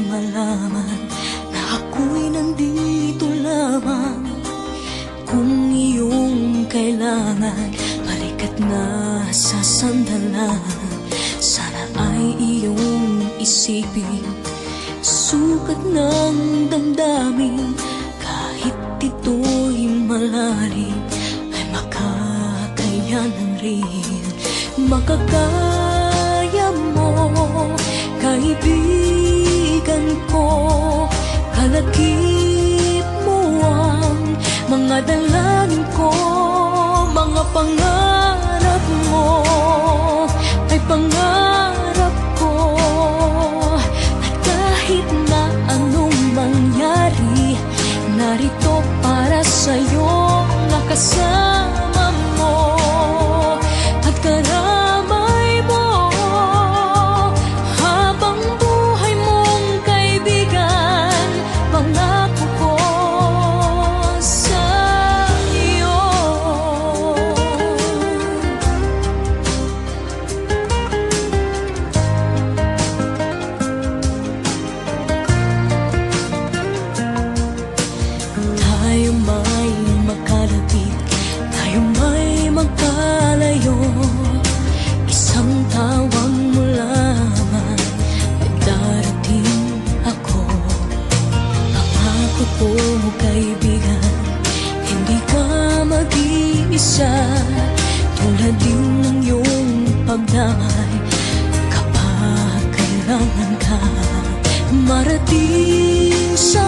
malaman na ako'y nandito lamang. Kung iyong kailangan, balikat na sa sandalan. Sana ay iyong isipin, sukat ng damdamin. Kahit ito'y malalim, ay makakayanan rin. Makakaya mo, kaibigan ko. Kalakip mo ang mga dalangin ko. Mga pangarap mo ay pangarap ko. At kahit na anong mangyari, narito para sa'yo, nakasama mo at karamay mo. Habang buhay mong kaibigan, pangako ko sa iyo. Tayo may magkalapit, tayo may magkalayo. Isang tawag mo lamang ay darating ako. Pangako ko, kaibigan, hindi ka mag-iisa. Tulad din ng iyong pagdamay kapag kailangan ka. Marating sa